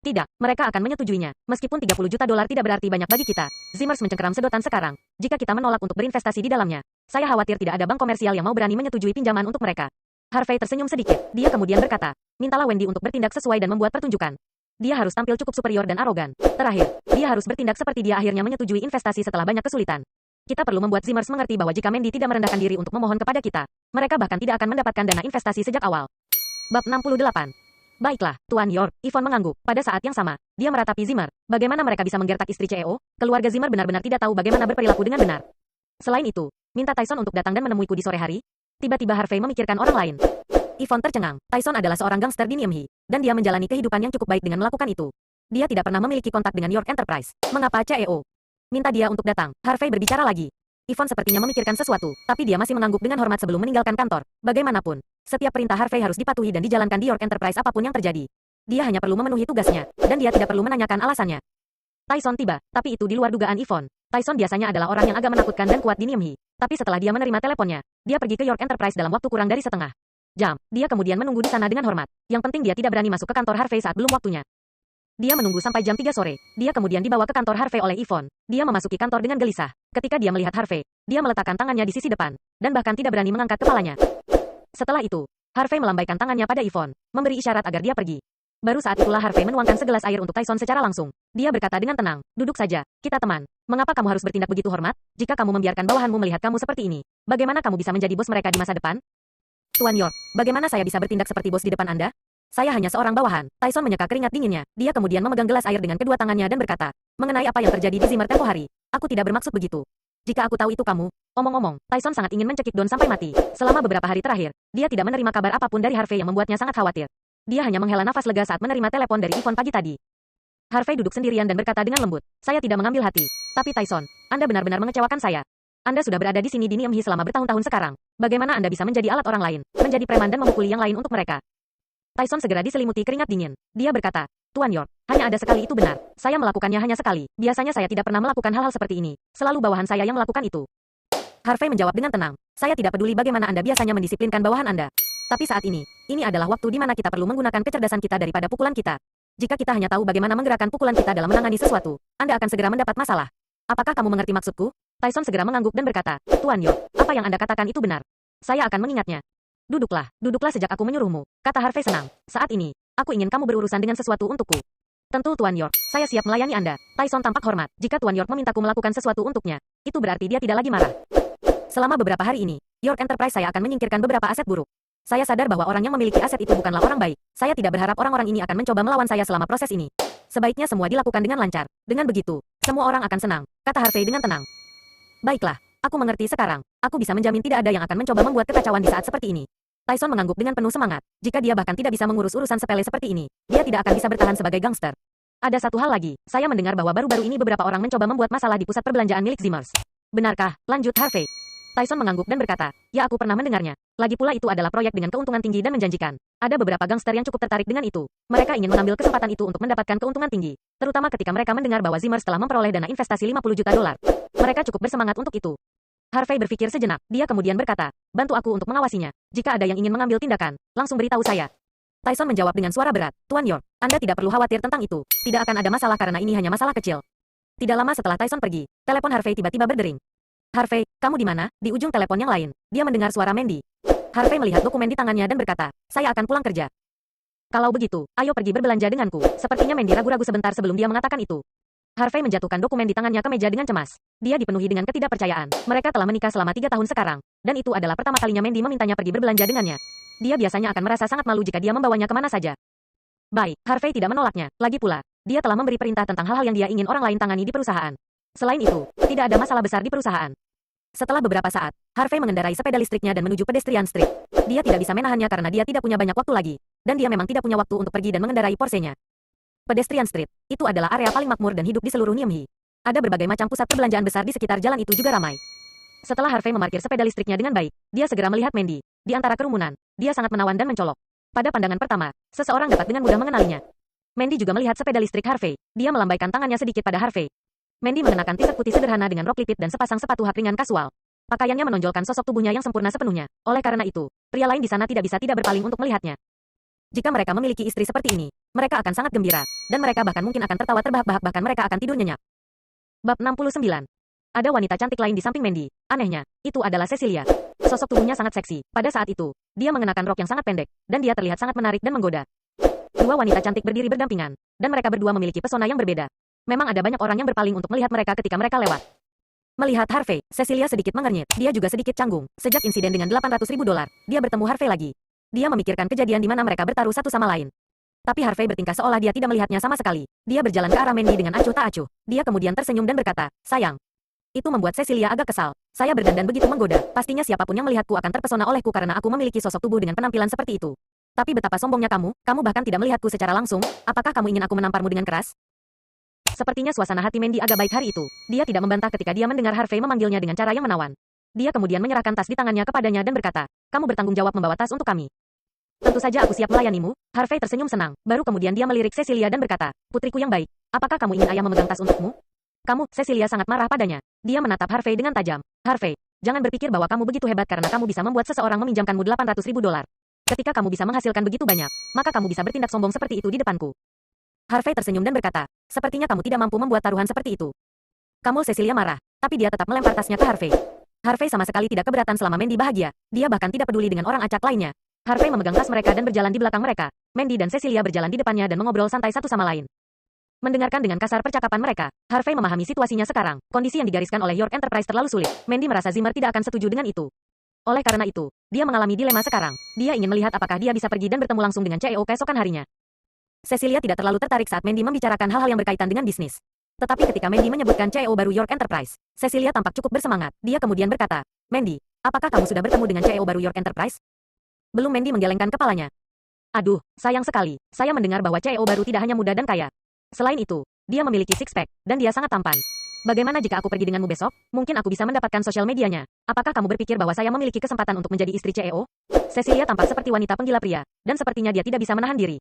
Tidak, mereka akan menyetujuinya. Meskipun 30 juta dolar tidak berarti banyak bagi kita. Zimmers mencengkeram sedotan sekarang. Jika kita menolak untuk berinvestasi di dalamnya, saya khawatir tidak ada bank komersial yang mau berani menyetujui pinjaman untuk mereka. Harvey tersenyum sedikit. Dia kemudian berkata, mintalah Wendy untuk bertindak sesuai dan membuat pertunjukan. Dia harus tampil cukup superior dan arogan. Terakhir, dia harus bertindak seperti dia akhirnya menyetujui investasi setelah banyak kesulitan. Kita perlu membuat Zimmers mengerti bahwa jika Mandy tidak merendahkan diri untuk memohon kepada kita, mereka bahkan tidak akan mendapatkan dana investasi sejak awal. Bab 68. Baiklah, Tuan York, Yvonne mengangguk. Pada saat yang sama, dia meratapi Zimmer. Bagaimana mereka bisa menggertak istri CEO? Keluarga Zimmer benar-benar tidak tahu bagaimana berperilaku dengan benar. Selain itu, minta Tyson untuk datang dan menemuiku di sore hari. Tiba-tiba Harvey memikirkan orang lain. Yvonne tercengang. Tyson adalah seorang gangster di Niamey, dan dia menjalani kehidupan yang cukup baik dengan melakukan itu. Dia tidak pernah memiliki kontak dengan York Enterprise. Mengapa CEO minta dia untuk datang? Harvey berbicara lagi. Yvonne sepertinya memikirkan sesuatu, tapi dia masih mengangguk dengan hormat sebelum meninggalkan kantor. Bagaimanapun, setiap perintah Harvey harus dipatuhi dan dijalankan di York Enterprise apapun yang terjadi. Dia hanya perlu memenuhi tugasnya, dan dia tidak perlu menanyakan alasannya. Tyson tiba, tapi itu di luar dugaan Yvonne. Tyson biasanya adalah orang yang agak menakutkan dan kuat di Niamey. Tapi setelah dia menerima teleponnya, dia pergi ke York Enterprise dalam waktu kurang dari setengah jam. Dia kemudian menunggu di sana dengan hormat. Yang penting dia tidak berani masuk ke kantor Harvey saat belum waktunya. Dia menunggu sampai jam 3 sore. Dia kemudian dibawa ke kantor Harvey oleh Yvonne. Dia memasuki kantor dengan gelisah. Ketika dia melihat Harvey, dia meletakkan tangannya di sisi depan, dan bahkan tidak berani mengangkat kepalanya. Setelah itu, Harvey melambaikan tangannya pada Yvonne, memberi isyarat agar dia pergi. Baru saat itulah Harvey menuangkan segelas air untuk Tyson secara langsung. Dia berkata dengan tenang, duduk saja, kita teman. Mengapa kamu harus bertindak begitu hormat? Jika kamu membiarkan bawahanmu melihat kamu seperti ini, bagaimana kamu bisa menjadi bos mereka di masa depan? Tuan York, bagaimana saya bisa bertindak seperti bos di depan Anda? Saya hanya seorang bawahan. Tyson menyeka keringat dinginnya. Dia kemudian memegang gelas air dengan kedua tangannya dan berkata, mengenai apa yang terjadi di Zimmer tempo hari, aku tidak bermaksud begitu. Jika aku tahu itu kamu, omong-omong, Tyson sangat ingin mencekik Don sampai mati. Selama beberapa hari terakhir, dia tidak menerima kabar apapun dari Harvey yang membuatnya sangat khawatir. Dia hanya menghela nafas lega saat menerima telepon dari Yvonne pagi tadi. Harvey duduk sendirian dan berkata dengan lembut, saya tidak mengambil hati. Tapi Tyson, Anda benar-benar mengecewakan saya. Anda sudah berada di sini di Niamhi selama bertahun-tahun sekarang. Bagaimana Anda bisa menjadi alat orang lain, menjadi preman dan memukuli yang lain untuk mereka? Tyson segera diselimuti keringat dingin. Dia berkata, Tuan York, hanya ada sekali itu benar. Saya melakukannya hanya sekali. Biasanya saya tidak pernah melakukan hal-hal seperti ini. Selalu bawahan saya yang melakukan itu. Harvey menjawab dengan tenang. Saya tidak peduli bagaimana Anda biasanya mendisiplinkan bawahan Anda. Tapi saat ini adalah waktu di mana kita perlu menggunakan kecerdasan kita daripada pukulan kita. Jika kita hanya tahu bagaimana menggerakkan pukulan kita dalam menangani sesuatu, Anda akan segera mendapat masalah. Apakah kamu mengerti maksudku? Tyson segera mengangguk dan berkata, Tuan York, apa yang Anda katakan itu benar. Saya akan mengingatnya. Duduklah sejak aku menyuruhmu, kata Harvey senang. Saat ini, aku ingin kamu berurusan dengan sesuatu untukku. Tentu Tuan York, saya siap melayani Anda. Tyson tampak hormat. Jika Tuan York memintaku melakukan sesuatu untuknya, itu berarti dia tidak lagi marah. Selama beberapa hari ini, York Enterprise saya akan menyingkirkan beberapa aset buruk. Saya sadar bahwa orang yang memiliki aset itu bukanlah orang baik. Saya tidak berharap orang-orang ini akan mencoba melawan saya selama proses ini. Sebaiknya semua dilakukan dengan lancar. Dengan begitu, semua orang akan senang, kata Harvey dengan tenang. Baiklah, aku mengerti sekarang. Aku bisa menjamin tidak ada yang akan mencoba membuat kekacauan di saat seperti ini. Tyson mengangguk dengan penuh semangat. Jika dia bahkan tidak bisa mengurus urusan sepele seperti ini, dia tidak akan bisa bertahan sebagai gangster. Ada satu hal lagi, saya mendengar bahwa baru-baru ini beberapa orang mencoba membuat masalah di pusat perbelanjaan milik Zimmers. Benarkah? Lanjut Harvey. Tyson mengangguk dan berkata, ya aku pernah mendengarnya. Lagi pula itu adalah proyek dengan keuntungan tinggi dan menjanjikan. Ada beberapa gangster yang cukup tertarik dengan itu. Mereka ingin mengambil kesempatan itu untuk mendapatkan keuntungan tinggi. Terutama ketika mereka mendengar bahwa Zimmers telah memperoleh dana investasi 50 juta dolar. Mereka cukup bersemangat untuk itu. Harvey berpikir sejenak. Dia kemudian berkata, bantu aku untuk mengawasinya. Jika ada yang ingin mengambil tindakan, langsung beritahu saya. Tyson menjawab dengan suara berat, Tuan York, Anda tidak perlu khawatir tentang itu. Tidak akan ada masalah karena ini hanya masalah kecil. Tidak lama setelah Tyson pergi, telepon Harvey tiba-tiba berdering. Harvey, kamu di mana? Di ujung telepon yang lain, dia mendengar suara Mandy. Harvey melihat dokumen di tangannya dan berkata, saya akan pulang kerja. Kalau begitu, ayo pergi berbelanja denganku. Sepertinya Mandy ragu-ragu sebentar sebelum dia mengatakan itu. Harvey menjatuhkan dokumen di tangannya ke meja dengan cemas. Dia dipenuhi dengan ketidakpercayaan. Mereka telah menikah selama 3 tahun sekarang, dan itu adalah pertama kalinya Mandy memintanya pergi berbelanja dengannya. Dia biasanya akan merasa sangat malu jika dia membawanya kemana saja. Baik, Harvey tidak menolaknya. Lagi pula, dia telah memberi perintah tentang hal-hal yang dia ingin orang lain tangani di perusahaan. Selain itu, tidak ada masalah besar di perusahaan. Setelah beberapa saat, Harvey mengendarai sepeda listriknya dan menuju pedestrian street. Dia tidak bisa menahannya karena dia tidak punya banyak waktu lagi, dan dia memang tidak punya waktu untuk pergi dan mengendarai Porsche-nya. Pedestrian Street, itu adalah area paling makmur dan hidup di seluruh Niamhi. Ada berbagai macam pusat perbelanjaan besar di sekitar jalan itu juga ramai. Setelah Harvey memarkir sepeda listriknya dengan baik, dia segera melihat Mandy. Di antara kerumunan, dia sangat menawan dan mencolok. Pada pandangan pertama, seseorang dapat dengan mudah mengenalinya. Mandy juga melihat sepeda listrik Harvey. Dia melambaikan tangannya sedikit pada Harvey. Mandy mengenakan t-shirt putih sederhana dengan rok lipit dan sepasang sepatu hak ringan kasual. Pakaiannya menonjolkan sosok tubuhnya yang sempurna sepenuhnya. Oleh karena itu, pria lain di sana tidak bisa tidak berpaling untuk melihatnya. Jika mereka memiliki istri seperti ini, mereka akan sangat gembira, dan mereka bahkan mungkin akan tertawa terbahak-bahak bahkan mereka akan tidur nyenyak. Bab 69. Ada wanita cantik lain di samping Mandy. Anehnya, itu adalah Cecilia. Sosok tubuhnya sangat seksi. Pada saat itu, dia mengenakan rok yang sangat pendek, dan dia terlihat sangat menarik dan menggoda. Dua wanita cantik berdiri berdampingan, dan mereka berdua memiliki pesona yang berbeda. Memang ada banyak orang yang berpaling untuk melihat mereka ketika mereka lewat. Melihat Harvey, Cecilia sedikit mengernyit. Dia juga sedikit canggung. Sejak insiden dengan $800.000, dia bertemu Harvey lagi. Dia memikirkan kejadian di mana mereka bertaruh satu sama lain. Tapi Harvey bertingkah seolah dia tidak melihatnya sama sekali. Dia berjalan ke arah Mandy dengan acuh tak acuh. Dia kemudian tersenyum dan berkata, sayang. Itu membuat Cecilia agak kesal. Saya berdandan begitu menggoda. Pastinya siapapun yang melihatku akan terpesona olehku karena aku memiliki sosok tubuh dengan penampilan seperti itu. Tapi betapa sombongnya kamu bahkan tidak melihatku secara langsung. Apakah kamu ingin aku menamparmu dengan keras? Sepertinya suasana hati Mandy agak baik hari itu. Dia tidak membantah ketika dia mendengar Harvey memanggilnya dengan cara yang menawan. Dia kemudian menyerahkan tas di tangannya kepadanya dan berkata, kamu bertanggung jawab membawa tas untuk kami. Tentu saja aku siap melayanimu. Harvey tersenyum senang. Baru kemudian dia melirik Cecilia dan berkata, putriku yang baik, apakah kamu ingin ayah memegang tas untukmu? Kamu, Cecilia sangat marah padanya. Dia menatap Harvey dengan tajam. Harvey, jangan berpikir bahwa kamu begitu hebat karena kamu bisa membuat seseorang meminjamkanmu $800.000. Ketika kamu bisa menghasilkan begitu banyak, maka kamu bisa bertindak sombong seperti itu di depanku. Harvey tersenyum dan berkata, sepertinya kamu tidak mampu membuat taruhan seperti itu. Kamul Cecilia marah, tapi dia tetap melempar tasnya ke Harvey. Harvey sama sekali tidak keberatan selama Mandy bahagia. Dia bahkan tidak peduli dengan orang acak lainnya. Harvey memegang tas mereka dan berjalan di belakang mereka. Mandy dan Cecilia berjalan di depannya dan mengobrol santai satu sama lain. Mendengarkan dengan kasar percakapan mereka, Harvey memahami situasinya sekarang. Kondisi yang digariskan oleh York Enterprise terlalu sulit. Mandy merasa Zimmer tidak akan setuju dengan itu. Oleh karena itu, dia mengalami dilema sekarang. Dia ingin melihat apakah dia bisa pergi dan bertemu langsung dengan CEO keesokan harinya. Cecilia tidak terlalu tertarik saat Mandy membicarakan hal-hal yang berkaitan dengan bisnis. Tetapi ketika Mandy menyebutkan CEO baru York Enterprise, Cecilia tampak cukup bersemangat. Dia kemudian berkata, Mandy, apakah kamu sudah bertemu dengan CEO baru York Enterprise? Belum. Mandy menggelengkan kepalanya. Aduh, sayang sekali. Saya mendengar bahwa CEO baru tidak hanya muda dan kaya. Selain itu, dia memiliki six-pack, dan dia sangat tampan. Bagaimana jika aku pergi denganmu besok? Mungkin aku bisa mendapatkan sosial medianya. Apakah kamu berpikir bahwa saya memiliki kesempatan untuk menjadi istri CEO? Cecilia tampak seperti wanita penggila pria, dan sepertinya dia tidak bisa menahan diri.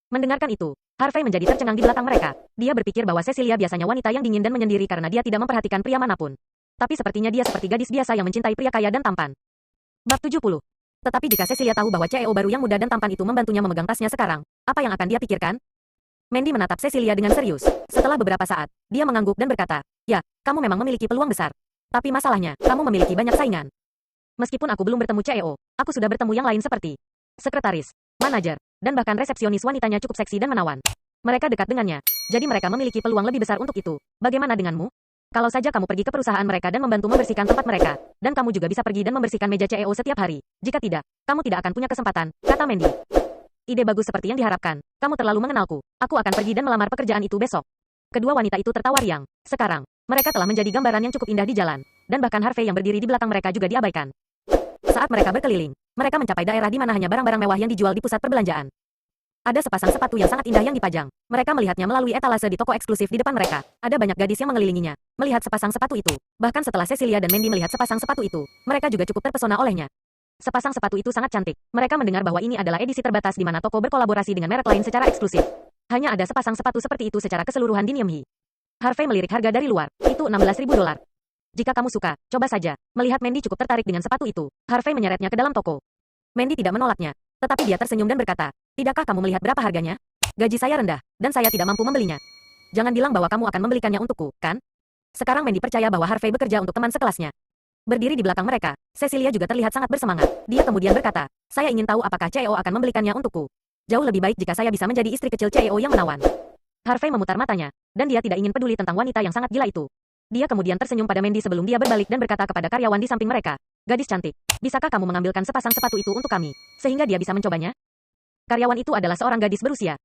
Mendengarkan itu, Harvey menjadi tercengang di belakang mereka. Dia berpikir bahwa Cecilia biasanya wanita yang dingin dan menyendiri karena dia tidak memperhatikan pria manapun. Tapi sepertinya dia seperti gadis biasa yang mencintai pria kaya dan tampan. Bab 70. Tetapi jika Cecilia tahu bahwa CEO baru yang muda dan tampan itu membantunya memegang tasnya sekarang, apa yang akan dia pikirkan? Mandy menatap Cecilia dengan serius. Setelah beberapa saat, dia mengangguk dan berkata, ya, kamu memang memiliki peluang besar. Tapi masalahnya, kamu memiliki banyak saingan. Meskipun aku belum bertemu CEO, aku sudah bertemu yang lain seperti sekretaris, manajer, dan bahkan resepsionis wanitanya cukup seksi dan menawan. Mereka dekat dengannya, jadi mereka memiliki peluang lebih besar untuk itu. Bagaimana denganmu? Kalau saja kamu pergi ke perusahaan mereka dan membantu membersihkan tempat mereka, dan kamu juga bisa pergi dan membersihkan meja CEO setiap hari. Jika tidak, kamu tidak akan punya kesempatan, kata Mandy. Ide bagus seperti yang diharapkan. Kamu terlalu mengenalku. Aku akan pergi dan melamar pekerjaan itu besok. Kedua wanita itu tertawa riang. Sekarang, mereka telah menjadi gambaran yang cukup indah di jalan, dan bahkan Harvey yang berdiri di belakang mereka juga diabaikan. Saat mereka berkeliling, mereka mencapai daerah di mana hanya barang-barang mewah yang dijual di pusat perbelanjaan. Ada sepasang sepatu yang sangat indah yang dipajang. Mereka melihatnya melalui etalase di toko eksklusif di depan mereka. Ada banyak gadis yang mengelilinginya, melihat sepasang sepatu itu. Bahkan setelah Cecilia dan Mandy melihat sepasang sepatu itu, mereka juga cukup terpesona olehnya. Sepasang sepatu itu sangat cantik. Mereka mendengar bahwa ini adalah edisi terbatas di mana toko berkolaborasi dengan merek lain secara eksklusif. Hanya ada sepasang sepatu seperti itu secara keseluruhan di Niamey. Harvey melirik harga dari luar. Itu $16.000. Jika kamu suka, coba saja. Melihat Mandy cukup tertarik dengan sepatu itu, Harvey menyeretnya ke dalam toko. Mandy tidak menolaknya, tetapi dia tersenyum dan berkata, tidakkah kamu melihat berapa harganya? Gaji saya rendah, dan saya tidak mampu membelinya. Jangan bilang bahwa kamu akan membelikannya untukku, kan? Sekarang Mandy percaya bahwa Harvey bekerja untuk teman sekelasnya. Berdiri di belakang mereka, Cecilia juga terlihat sangat bersemangat. Dia kemudian berkata, saya ingin tahu apakah CEO akan membelikannya untukku. Jauh lebih baik jika saya bisa menjadi istri kecil CEO yang menawan. Harvey memutar matanya, dan dia tidak ingin peduli tentang wanita yang sangat gila itu. Dia kemudian tersenyum pada Mandy sebelum dia berbalik dan berkata kepada karyawan di samping mereka, gadis cantik, bisakah kamu mengambilkan sepasang sepatu itu untuk kami, sehingga dia bisa mencobanya? Karyawan itu adalah seorang gadis berusia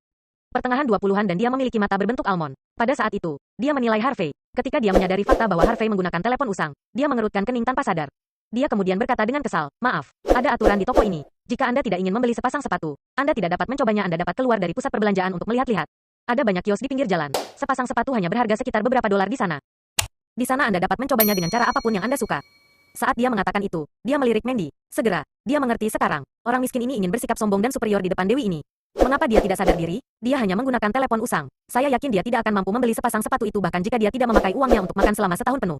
pertengahan 20-an dan dia memiliki mata berbentuk almond. Pada saat itu, dia menilai Harvey. Ketika dia menyadari fakta bahwa Harvey menggunakan telepon usang, dia mengerutkan kening tanpa sadar. Dia kemudian berkata dengan kesal, maaf, ada aturan di toko ini. Jika Anda tidak ingin membeli sepasang sepatu, Anda tidak dapat mencobanya. Anda dapat keluar dari pusat perbelanjaan untuk melihat-lihat. Ada banyak kios di pinggir jalan. Sepasang sepatu hanya berharga sekitar beberapa dolar di sana. Di sana Anda dapat mencobanya dengan cara apapun yang Anda suka. Saat dia mengatakan itu, dia melirik Mandy. Segera, dia mengerti sekarang. Orang miskin ini ingin bersikap sombong dan superior di depan Dewi ini. Mengapa dia tidak sadar diri? Dia hanya menggunakan telepon usang. Saya yakin dia tidak akan mampu membeli sepasang sepatu itu bahkan jika dia tidak memakai uangnya untuk makan selama setahun penuh.